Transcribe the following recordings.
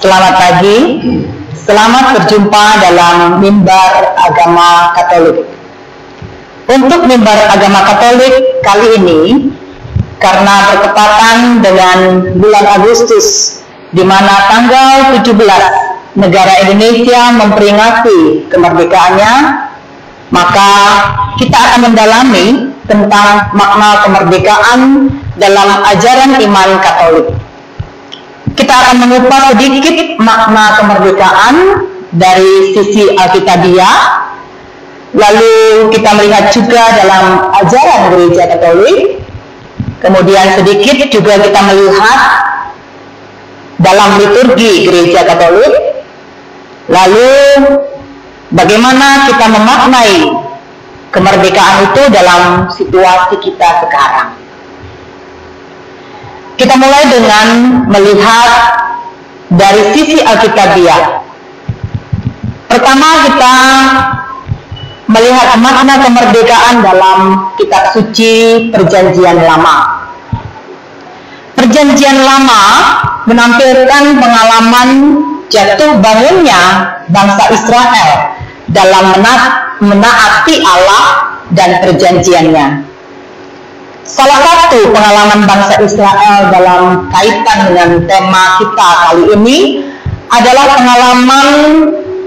Selamat pagi, selamat berjumpa dalam Mimbar Agama Katolik. Untuk Mimbar Agama Katolik kali ini, karena bertepatan dengan bulan Agustus, di mana tanggal 17 negara Indonesia memperingati kemerdekaannya, maka kita akan mendalami tentang makna kemerdekaan dalam ajaran iman Katolik. Kita akan mengupas sedikit makna kemerdekaan dari sisi Alkitabiah, lalu kita melihat juga dalam ajaran gereja Katolik, kemudian sedikit juga kita melihat dalam liturgi gereja Katolik, lalu bagaimana kita memaknai kemerdekaan itu dalam situasi kita sekarang. Kita mulai dengan melihat dari sisi Alkitabiah. Pertama, kita melihat makna kemerdekaan dalam kitab suci Perjanjian Lama. Perjanjian Lama menampilkan pengalaman jatuh bangunnya bangsa Israel dalam menaati Allah dan perjanjiannya. Salah satu pengalaman bangsa Israel dalam kaitan dengan tema kita kali ini adalah pengalaman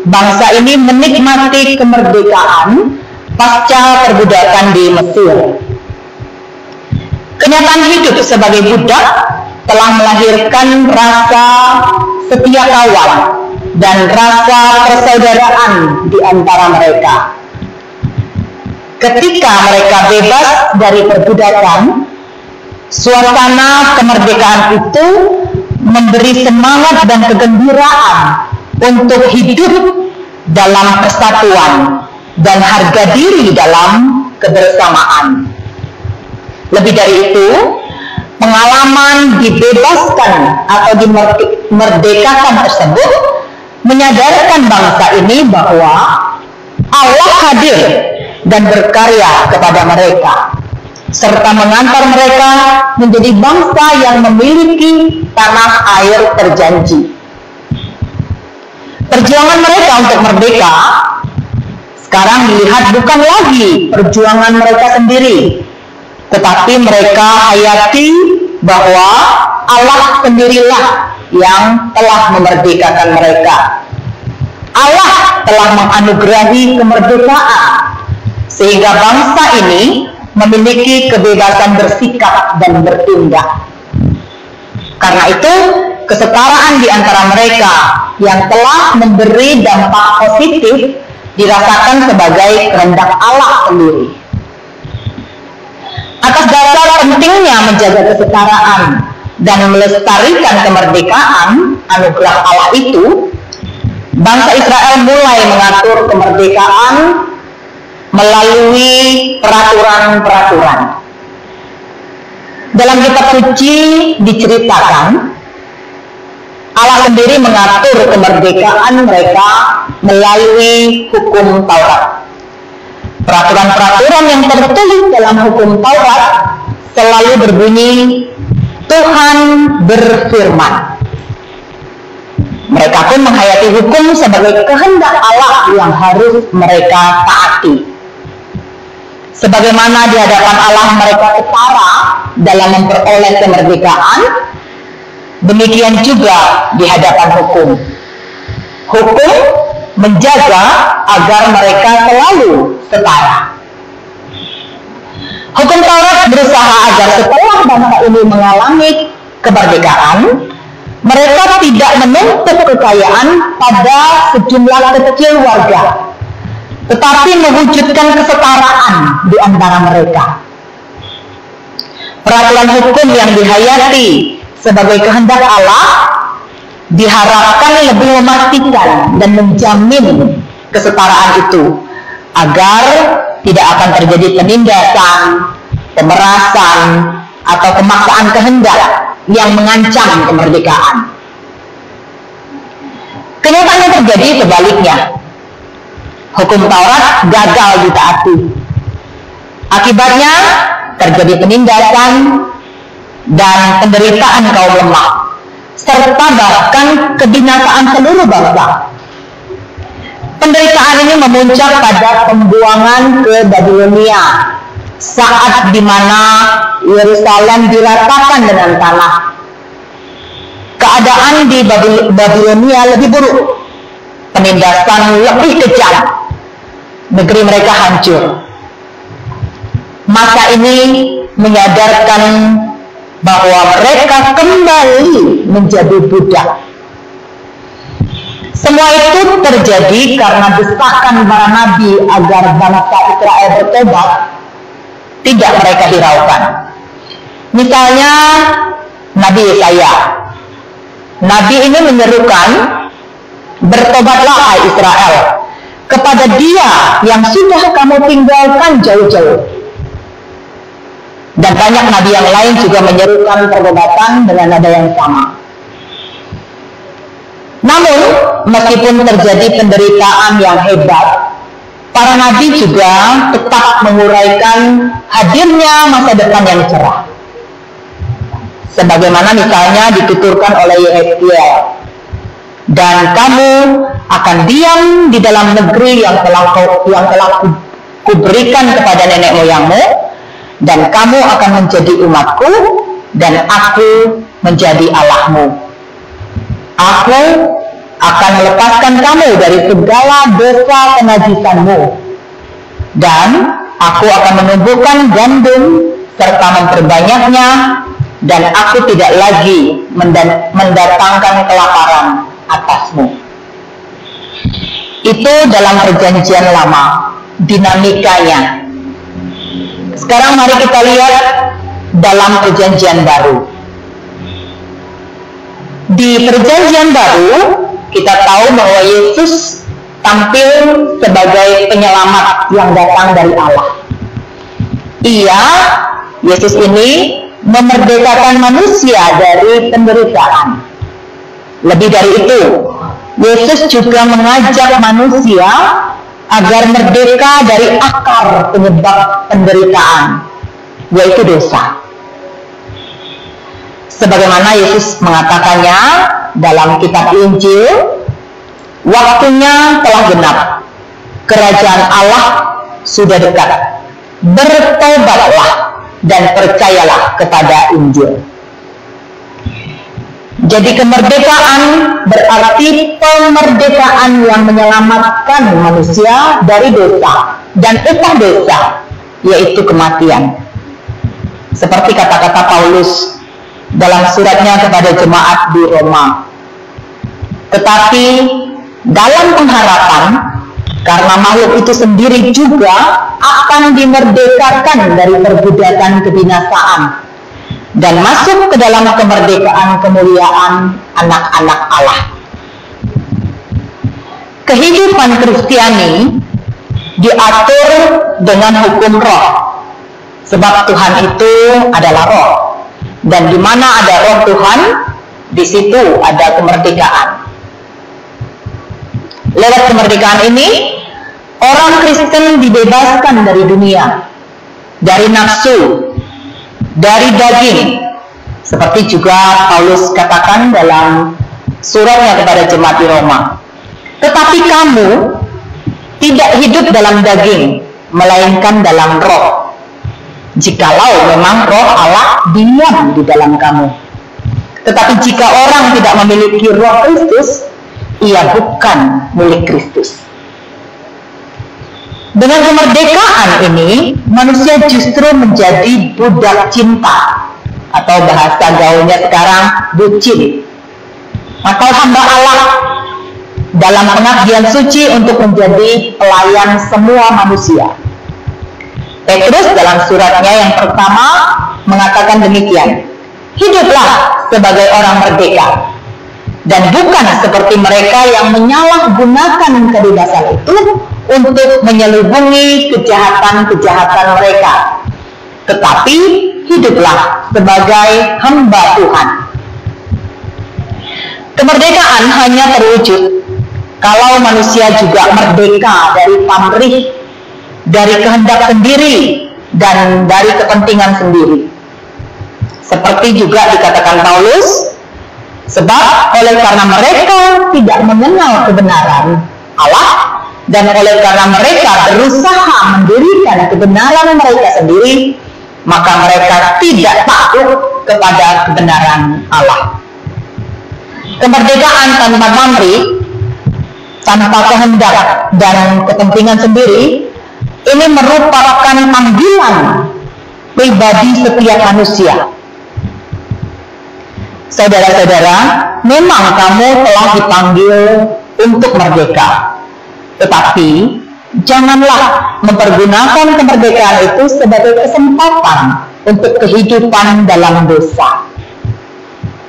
bangsa ini menikmati kemerdekaan pasca perbudakan di Mesir. Kenyataan hidup sebagai budak telah melahirkan rasa setia kawan dan rasa persaudaraan di antara mereka. Ketika mereka bebas dari perbudakan, suasana kemerdekaan itu memberi semangat dan kegembiraan untuk hidup dalam persatuan dan harga diri dalam kebersamaan. Lebih dari itu, pengalaman dibebaskan atau dimerdekakan tersebut menyadarkan bangsa ini bahwa Allah hadir dan berkarya kepada mereka, serta mengantar mereka menjadi bangsa yang memiliki tanah air terjanji. Perjuangan mereka untuk merdeka sekarang dilihat bukan lagi perjuangan mereka sendiri, tetapi mereka hayati bahwa Allah sendirilah yang telah memerdekakan mereka. Allah telah menganugerahi kemerdekaan, sehingga bangsa ini memiliki kebebasan bersikap dan bertindak. Karena itu, kesetaraan di antara mereka yang telah memberi dampak positif dirasakan sebagai kehendak Allah sendiri. Atas dasar pentingnya menjaga kesetaraan dan melestarikan kemerdekaan anugerah Allah itu, bangsa Israel mulai mengatur kemerdekaan melalui peraturan-peraturan. Dalam kitab suci diceritakan Allah sendiri mengatur kemerdekaan mereka melalui hukum Taurat. Peraturan-peraturan yang tertulis dalam hukum Taurat selalu berbunyi, Tuhan berfirman. Mereka pun menghayati hukum sebagai kehendak Allah yang harus mereka taati. Sebagaimana di hadapan Allah mereka setara dalam memperoleh kemerdekaan, demikian juga di hadapan hukum. Hukum menjaga agar mereka selalu setara. Hukum Taurat berusaha agar setelah bangsa ini mengalami kemerdekaan, mereka tidak menuntut kekayaan pada sejumlah kecil warga, tetapi mewujudkan kesetaraan di antara mereka. Peraturan hukum yang dihayati sebagai kehendak Allah diharapkan lebih memastikan dan menjamin kesetaraan itu, agar tidak akan terjadi penindasan, pemerasan, atau pemaksaan kehendak yang mengancam kemerdekaan. Kenyataannya terjadi sebaliknya. Hukum Taurat gagal ditaati. Akibatnya terjadi penindasan dan penderitaan kaum lemah, serta bahkan kebinasaan seluruh bangsa. Penderitaan ini memuncak pada pembuangan ke Babilonia, saat dimana Yerusalem diratakan dengan tanah. Keadaan di Babilonia lebih buruk, penindasan lebih kejam, negeri mereka hancur. Masa ini menyadarkan bahwa mereka kembali menjadi budak. Semua itu terjadi karena desakan para nabi agar bangsa Israel bertobat tidak mereka hiraukan. Misalnya Nabi Yesaya. Nabi ini menyerukan, bertobatlah hai Israel kepada Dia yang sudah kamu tinggalkan jauh-jauh. Dan banyak nabi yang lain juga menyerukan pertobatan dengan nada yang sama. Namun, meskipun terjadi penderitaan yang hebat, para nabi juga tetap menguraikan hadirnya masa depan yang cerah. Sebagaimana misalnya dituturkan oleh Yehezkiel, dan kamu akan diam di dalam negeri yang telah kuberikan kepada nenek moyangmu, dan kamu akan menjadi umatku, dan aku menjadi Allahmu. Aku akan melepaskan kamu dari segala dosa kenajisanmu, dan aku akan menumbuhkan gandum serta memperbanyaknya, dan aku tidak lagi mendatangkan kelaparan atasmu. Itu dalam perjanjian lama, dinamikanya. Sekarang mari kita lihat dalam perjanjian baru. Di perjanjian baru, kita tahu bahwa Yesus tampil sebagai penyelamat yang datang dari Allah. Yesus ini memerdekakan manusia dari penderitaan. Lebih dari itu, Yesus juga mengajak manusia agar merdeka dari akar penyebab penderitaan, yaitu dosa. Sebagaimana Yesus mengatakannya dalam kitab Injil, waktunya telah genap, kerajaan Allah sudah dekat, bertobatlah dan percayalah kepada Injil. Jadi kemerdekaan berarti pemerdekaan yang menyelamatkan manusia dari dosa, dan upah dosa yaitu kematian. Seperti kata-kata Paulus dalam suratnya kepada jemaat di Roma. Tetapi dalam pengharapan, karena makhluk itu sendiri juga akan dimerdekakan dari perbudakan kebinasaan dan masuk ke dalam kemerdekaan kemuliaan anak-anak Allah. Kehidupan Kristiani diatur dengan hukum roh, sebab Tuhan itu adalah roh, dan di mana ada roh Tuhan, di situ ada kemerdekaan. Lewat kemerdekaan ini, orang Kristen dibebaskan dari dunia, dari nafsu, dari daging, seperti juga Paulus katakan dalam suratnya kepada jemaat di Roma. Tetapi kamu tidak hidup dalam daging, melainkan dalam roh, jikalau memang roh Allah diam di dalam kamu. Tetapi jika orang tidak memiliki roh Kristus, ia bukan milik Kristus. Dengan kemerdekaan ini, manusia justru menjadi budak cinta, atau bahasa gaulnya sekarang bucin, atau hamba Allah dalam pengabdian suci untuk menjadi pelayan semua manusia. Petrus dalam suratnya yang pertama mengatakan demikian, hiduplah sebagai orang merdeka, dan bukan seperti mereka yang menyalahgunakan kebebasan itu untuk menyelubungi kejahatan-kejahatan mereka, tetapi hiduplah sebagai hamba Tuhan. Kemerdekaan hanya terwujud kalau manusia juga merdeka dari pamrih, dari kehendak sendiri, dan dari kepentingan sendiri. Seperti juga dikatakan Paulus, Sebab oleh karena mereka tidak mengenal kebenaran Allah, dan oleh karena mereka berusaha mendirikan kebenaran mereka sendiri, maka mereka tidak takluk kepada kebenaran Allah. Kemerdekaan tanpa pamrih, tanpa kehendak dan kepentingan sendiri, ini merupakan panggilan pribadi setiap manusia. Saudara-saudara, memang kamu telah dipanggil untuk merdeka, tetapi janganlah mempergunakan kemerdekaan itu sebagai kesempatan untuk kehidupan dalam dosa,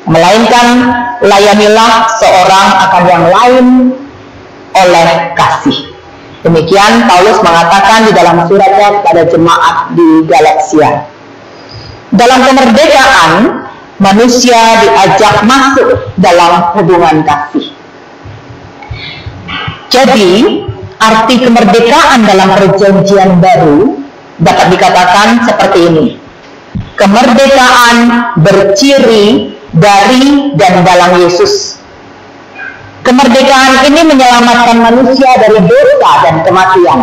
melainkan layanilah seorang akan yang lain oleh kasih. Demikian Paulus mengatakan di dalam suratnya kepada jemaat di Galatia. Dalam kemerdekaan, manusia diajak masuk dalam hubungan kasih. Jadi, arti kemerdekaan dalam Perjanjian Baru dapat dikatakan seperti ini. Kemerdekaan berciri dari dan dalam Yesus. Kemerdekaan ini menyelamatkan manusia dari dosa dan kematian.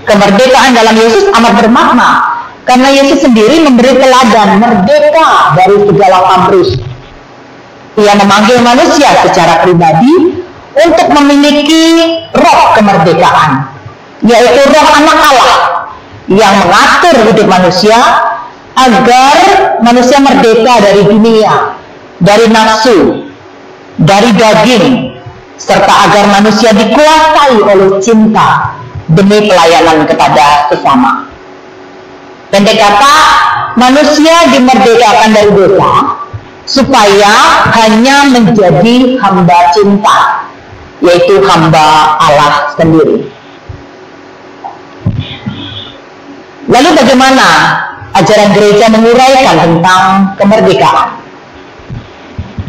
Kemerdekaan dalam Yesus amat bermakna, karena Yesus sendiri memberi teladan merdeka dari segala pamrih. Ia memanggil manusia secara pribadi untuk memiliki roh kemerdekaan, yaitu roh anak Allah yang mengatur hidup manusia agar manusia merdeka dari dunia, dari nafsu, dari daging, serta agar manusia dikuasai oleh cinta demi pelayanan kepada sesama. Pendek kata, manusia dimerdekakan dari dosa supaya hanya menjadi hamba cinta, yaitu hamba Allah sendiri. Lalu bagaimana ajaran gereja menguraikan tentang kemerdekaan?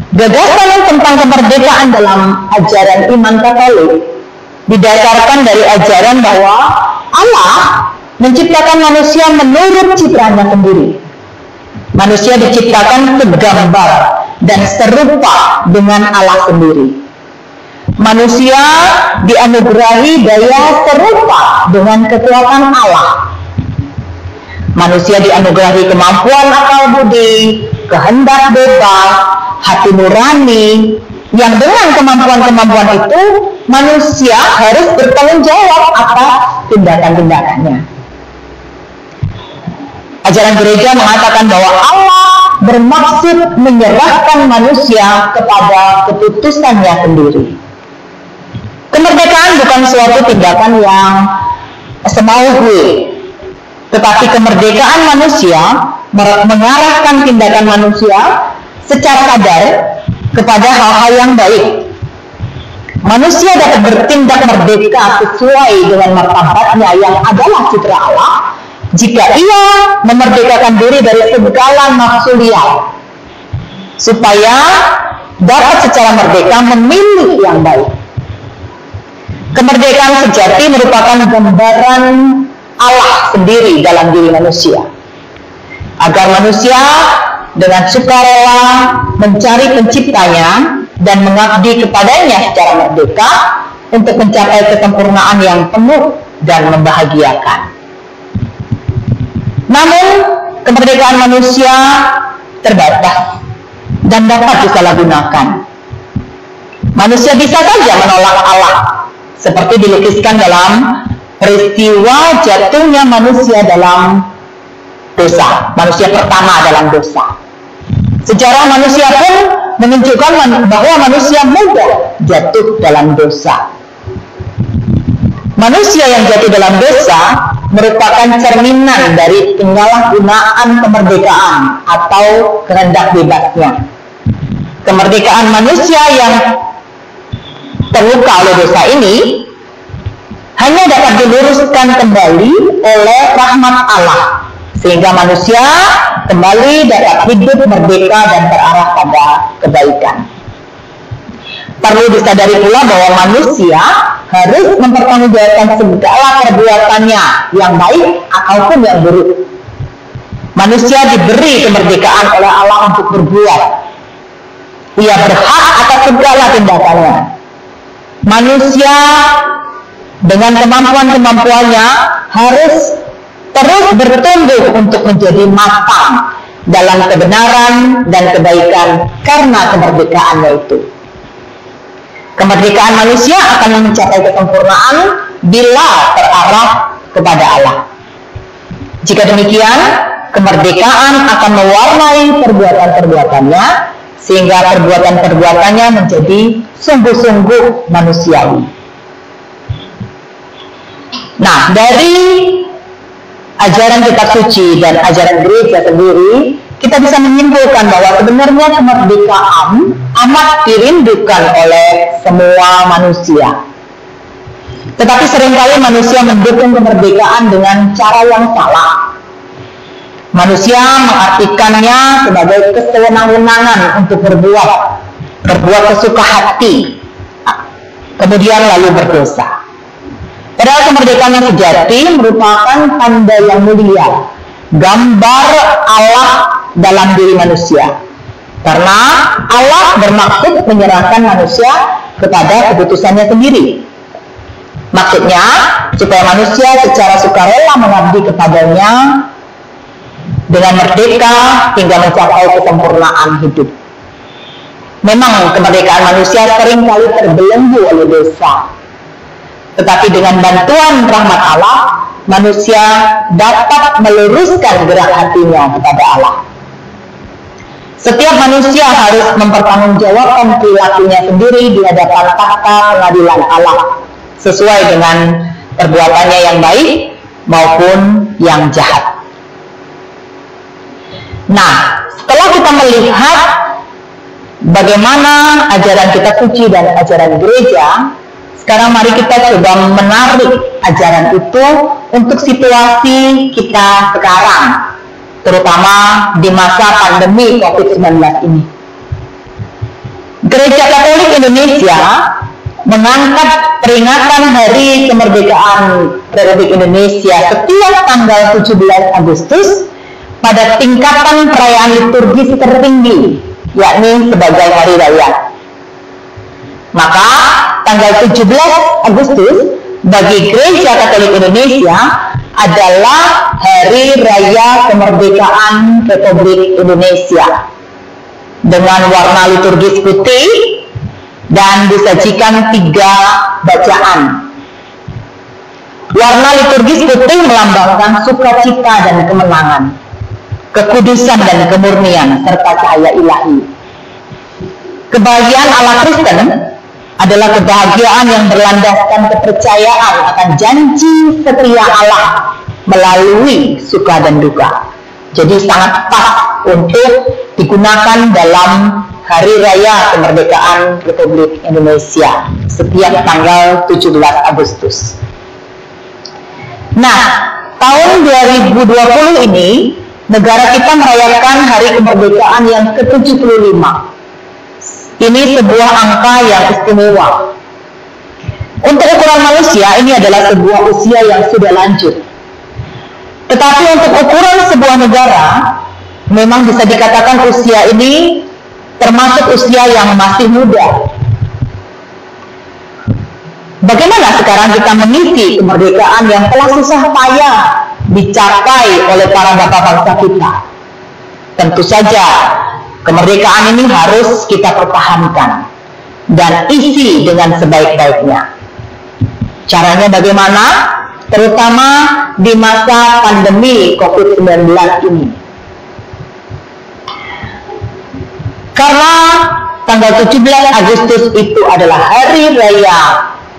Gagasan tentang kemerdekaan dalam ajaran iman Katolik didasarkan dari ajaran bahwa Allah menciptakan manusia menurut citranya sendiri. Manusia diciptakan segambar dan serupa dengan Allah sendiri. Manusia dianugerahi daya serupa dengan kekuatan Allah. Manusia dianugerahi kemampuan akal budi, kehendak bebas, hati nurani, yang dengan kemampuan-kemampuan itu manusia harus bertanggung jawab atas tindakan-tindakannya. Ajaran gereja mengatakan bahwa Allah bermaksud menyerahkan manusia kepada keputusannya sendiri. Kemerdekaan bukan suatu tindakan yang semau gue, tetapi kemerdekaan manusia mengarahkan tindakan manusia secara sadar kepada hal-hal yang baik. Manusia dapat bertindak merdeka sesuai dengan martabatnya yang adalah citra Allah jika ia memerdekakan diri dari segala nafsu liar, supaya dapat secara merdeka memilih yang baik. Kemerdekaan sejati merupakan gambaran Allah sendiri dalam diri manusia, agar manusia dengan sukarela mencari penciptanya dan mengabdi kepadanya secara merdeka untuk mencapai kesempurnaan yang penuh dan membahagiakan. Namun, kemerdekaan manusia terbatas dan dapat disalahgunakan. Manusia bisa saja menolak Allah, seperti dilukiskan dalam peristiwa jatuhnya manusia dalam dosa, manusia pertama dalam dosa. Sejarah manusia pun menunjukkan bahwa manusia mudah jatuh dalam dosa. Manusia yang jatuh dalam dosa merupakan cerminan dari penyalahgunaan kemerdekaan atau kehendak bebasnya. Kemerdekaan manusia yang terluka oleh dosa ini hanya dapat diluruskan kembali oleh rahmat Allah, sehingga manusia kembali dapat hidup merdeka dan terarah pada kebaikan. Perlu disadari pula bahwa manusia harus mempertanggungjawabkan segala perbuatannya, yang baik ataupun yang buruk. Manusia diberi kemerdekaan oleh Allah untuk berbuat. Ia berhak atas segala tindakannya. Manusia dengan kemampuan-kemampuannya harus terus bertumbuh untuk menjadi matang dalam kebenaran dan kebaikan karena kemerdekaannya itu. Kemerdekaan manusia akan mencapai kesempurnaan bila terarah kepada Allah. Jika demikian, kemerdekaan akan mewarnai perbuatan-perbuatannya sehingga perbuatan-perbuatannya menjadi sungguh-sungguh manusiawi. Nah, dari ajaran kitab suci dan ajaran gereja sendiri, kita bisa menyimpulkan bahwa sebenarnya kemerdekaan amat dirindukan oleh semua manusia. Tetapi seringkali manusia mendukung kemerdekaan dengan cara yang salah. Manusia mengartikannya sebagai kesewenang-wenangan untuk berbuat sesuka hati, kemudian lalu berdosa. Padahal kemerdekaan yang sejati merupakan tanda yang mulia, gambar Allah dalam diri manusia. Karena Allah bermaksud menyerahkan manusia kepada keputusannya sendiri. Maksudnya, supaya manusia secara sukarela mengabdi kepadanya dengan merdeka hingga mencapai kesempurnaan hidup. Memang kemerdekaan manusia seringkali terbelenggu oleh dosa. Tetapi dengan bantuan rahmat Allah, manusia dapat meluruskan gerak hatinya kepada Allah. Setiap manusia harus mempertanggungjawabkan perilakunya sendiri di hadapan takhta pengadilan Allah, sesuai dengan perbuatannya yang baik maupun yang jahat. Nah, setelah kita melihat bagaimana ajaran kitab suci dan ajaran gereja, sekarang mari kita coba menarik ajaran itu untuk situasi kita sekarang, terutama di masa pandemi COVID-19 ini. Gereja Katolik Indonesia mengangkat peringatan Hari Kemerdekaan Republik Indonesia setiap tanggal 17 Agustus pada tingkatan perayaan liturgis tertinggi, yakni sebagai hari raya. Maka tanggal 17 Agustus bagi Gereja Katolik Indonesia adalah Hari Raya Kemerdekaan Republik Indonesia dengan warna liturgis putih dan disajikan 3 bacaan. Warna liturgis putih melambangkan sukacita dan kemenangan, kekudusan dan kemurnian, serta cahaya ilahi. Kebahagiaan ala Kristen adalah kebahagiaan yang berlandaskan kepercayaan akan janji setia Allah melalui suka dan duka. Jadi sangat pas untuk digunakan dalam Hari Raya Kemerdekaan Republik Indonesia setiap tanggal 17 Agustus. Nah, tahun 2020 ini negara kita merayakan Hari Kemerdekaan yang ke-75. Ini sebuah angka yang istimewa. Untuk ukuran manusia, ini adalah sebuah usia yang sudah lanjut. Tetapi untuk ukuran sebuah negara, memang bisa dikatakan usia ini termasuk usia yang masih muda. Bagaimana sekarang kita mengisi kemerdekaan yang telah susah payah dicapai oleh para bapak bangsa kita? Tentu saja kemerdekaan ini harus kita pertahankan dan isi dengan sebaik-baiknya. Caranya bagaimana? Terutama di masa pandemi COVID-19 ini. Karena tanggal 17 Agustus itu adalah Hari Raya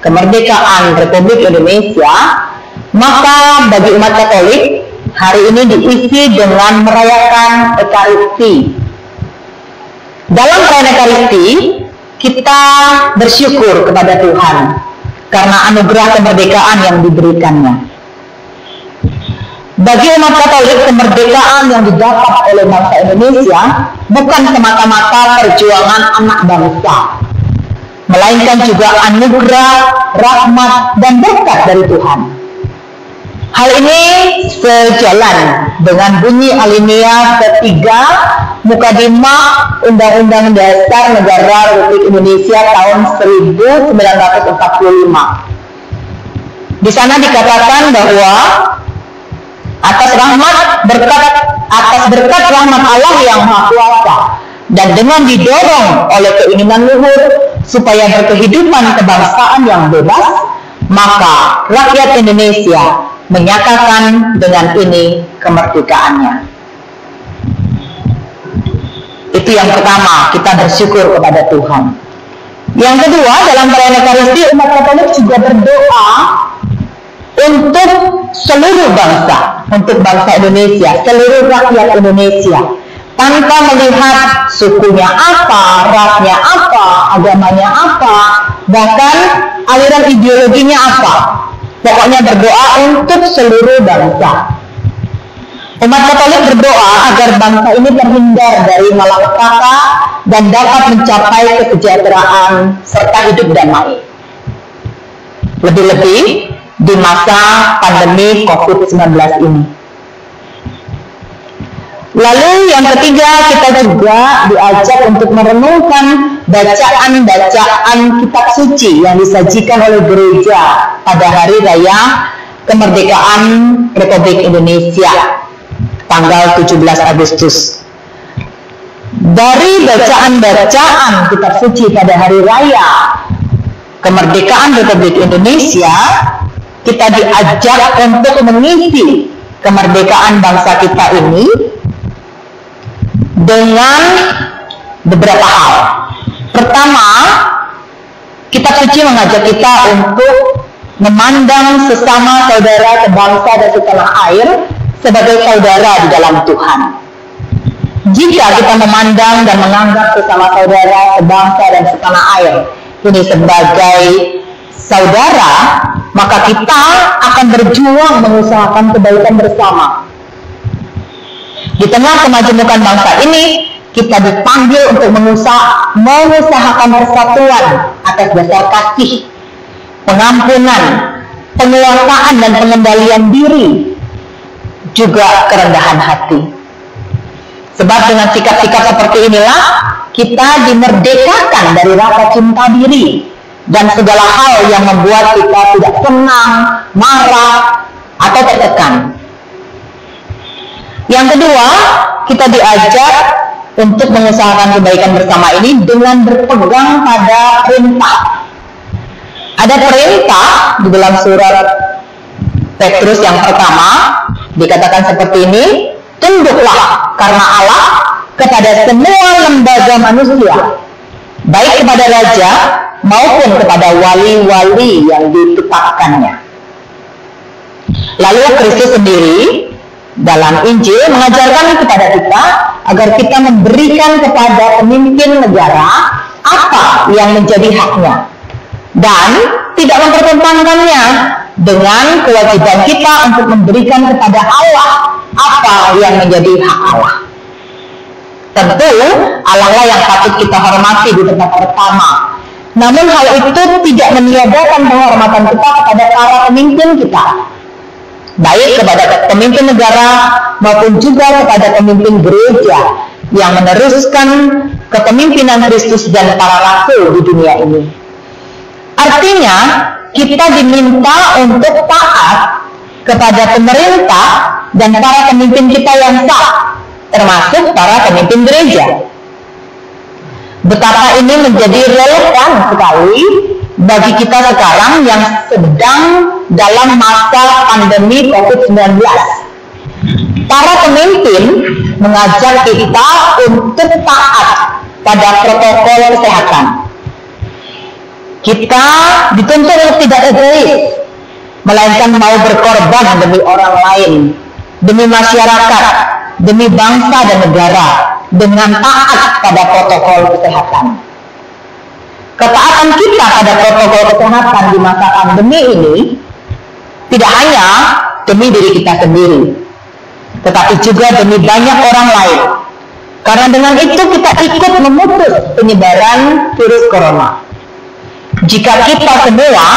Kemerdekaan Republik Indonesia, maka bagi umat Katolik, hari ini diisi dengan merayakan Ekaristi. Dalam perayaan Ekaristi, kita bersyukur kepada Tuhan karena anugerah kemerdekaan yang diberikannya. Bagi umat Katolik, kemerdekaan yang didapat oleh bangsa Indonesia bukan semata-mata perjuangan anak bangsa, melainkan juga anugerah, rahmat, dan berkat dari Tuhan. Hal ini sejalan dengan bunyi alinea ketiga Mukadimah Undang-Undang Dasar Negara Republik Indonesia tahun 1945. Di sana dikatakan bahwa atas berkat rahmat Allah yang Maha Kuasa dan dengan didorong oleh keinginan luhur supaya berkehidupan kebangsaan yang bebas, maka rakyat Indonesia menyatakan dengan ini kemerdekaannya. Itu yang pertama, kita bersyukur kepada Tuhan. Yang kedua, dalam perayaan Ekaristi umat Katolik juga berdoa untuk seluruh bangsa, untuk bangsa Indonesia, seluruh rakyat Indonesia, tanpa melihat sukunya apa, rasnya apa, agamanya apa, bahkan aliran ideologinya apa. Pokoknya berdoa untuk seluruh bangsa. Umat Katolik berdoa agar bangsa ini terhindar dari malapetaka dan dapat mencapai kesejahteraan serta hidup damai. Lebih-lebih di masa pandemi COVID-19 ini. Lalu yang ketiga, kita juga diajak untuk merenungkan bacaan-bacaan kitab suci yang disajikan oleh gereja pada hari raya kemerdekaan Republik Indonesia tanggal 17 Agustus. Dari bacaan-bacaan kitab suci pada hari raya kemerdekaan Republik Indonesia, kita diajak untuk mengisi kemerdekaan bangsa kita ini dengan beberapa hal. Pertama, kitab suci mengajak kita untuk memandang sesama saudara sebangsa dan setanah air sebagai saudara di dalam Tuhan. Jika kita memandang dan menganggap sesama saudara sebangsa dan setanah air ini sebagai saudara, maka kita akan berjuang mengusahakan kebaikan bersama. Di tengah kemajemukan bangsa ini, kita dipanggil untuk mengusahakan persatuan atas dasar kasih, pengampunan, penguasaan dan pengendalian diri, juga kerendahan hati. Sebab dengan sikap-sikap seperti inilah kita dimerdekakan dari rasa cinta diri dan segala hal yang membuat kita tidak senang, marah, atau tertekan. Yang kedua, kita diajak untuk mengusahakan kebaikan bersama ini dengan berpegang pada perintah. Ada perintah di dalam surat Petrus yang pertama, dikatakan seperti ini, tunduklah karena Allah kepada semua lembaga manusia, baik kepada raja maupun kepada wali-wali yang ditetapkannya. Lalu Kristus sendiri dalam Injil mengajarkan kepada kita agar kita memberikan kepada pemimpin negara apa yang menjadi haknya dan tidak mempertentangkannya dengan kewajiban kita untuk memberikan kepada Allah apa yang menjadi hak Allah. Tentu Allah lah yang patut kita hormati di tempat pertama. Namun hal itu tidak meniadakan penghormatan kita kepada para pemimpin kita, baik kepada pemimpin negara maupun juga kepada pemimpin gereja yang meneruskan kepemimpinan Kristus dan para rasul di dunia ini. Artinya, kita diminta untuk taat kepada pemerintah dan para pemimpin kita yang sah, termasuk para pemimpin gereja. Betapa ini menjadi relevan sekali bagi kita sekarang yang sedang dalam masa pandemi COVID-19. Para pemimpin mengajak kita untuk taat pada protokol kesehatan. Kita dituntut untuk tidak egois, melainkan mau berkorban demi orang lain, demi masyarakat, demi bangsa dan negara, dengan taat pada protokol kesehatan. Ketaatan kita pada protokol kesehatan di masa pandemi ini tidak hanya demi diri kita sendiri, tetapi juga demi banyak orang lain. Karena dengan itu kita ikut memutus penyebaran virus corona. Jika kita semua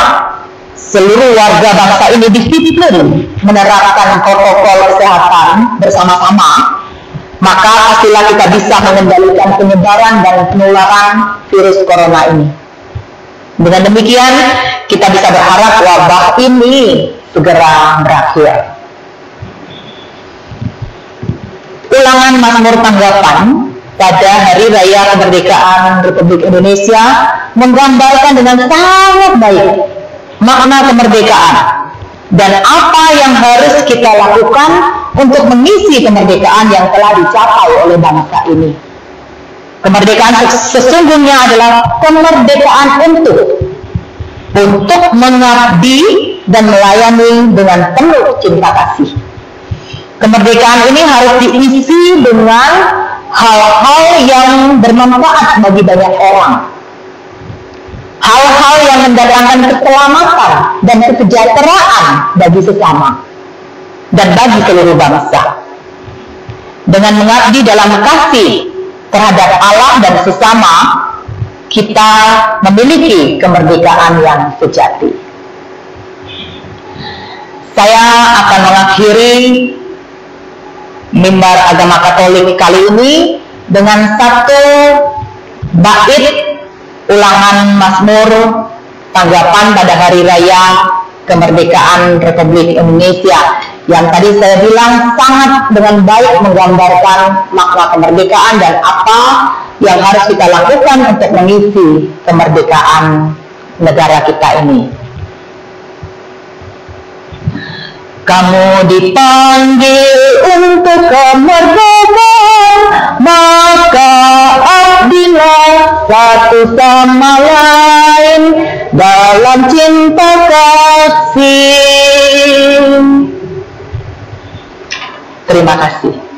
seluruh warga bangsa ini disiplin menerapkan protokol kesehatan bersama-sama, maka pastilah kita bisa mengendalikan penyebaran dan penularan virus corona ini. Dengan demikian, kita bisa berharap wabah ini segera berakhir. Ulangan Mazmur Tanggapan pada Hari Raya Kemerdekaan Republik Indonesia menggambarkan dengan sangat baik makna kemerdekaan dan apa yang harus kita lakukan untuk mengisi kemerdekaan yang telah dicapai oleh bangsa ini. Kemerdekaan sesungguhnya adalah kemerdekaan untuk mengabdi dan melayani dengan penuh cinta kasih. Kemerdekaan ini harus diisi dengan hal-hal yang bermanfaat bagi banyak orang. Hal-hal yang mendatangkan keselamatan dan kesejahteraan bagi sesama dan bagi seluruh bangsa. Dengan mengabdi dalam kasih terhadap Allah dan sesama, kita memiliki kemerdekaan yang sejati. Saya akan mengakhiri mimbar agama Katolik kali ini dengan satu bait ulangan Mazmur Tanggapan pada Hari Raya Kemerdekaan Republik Indonesia yang tadi saya bilang sangat dengan baik menggambarkan makna kemerdekaan dan apa yang harus kita lakukan untuk mengisi kemerdekaan negara kita ini. Kamu dipanggil untuk kemerdekaan, maka abdilah satu sama lain dalam cinta kasih. Terima kasih.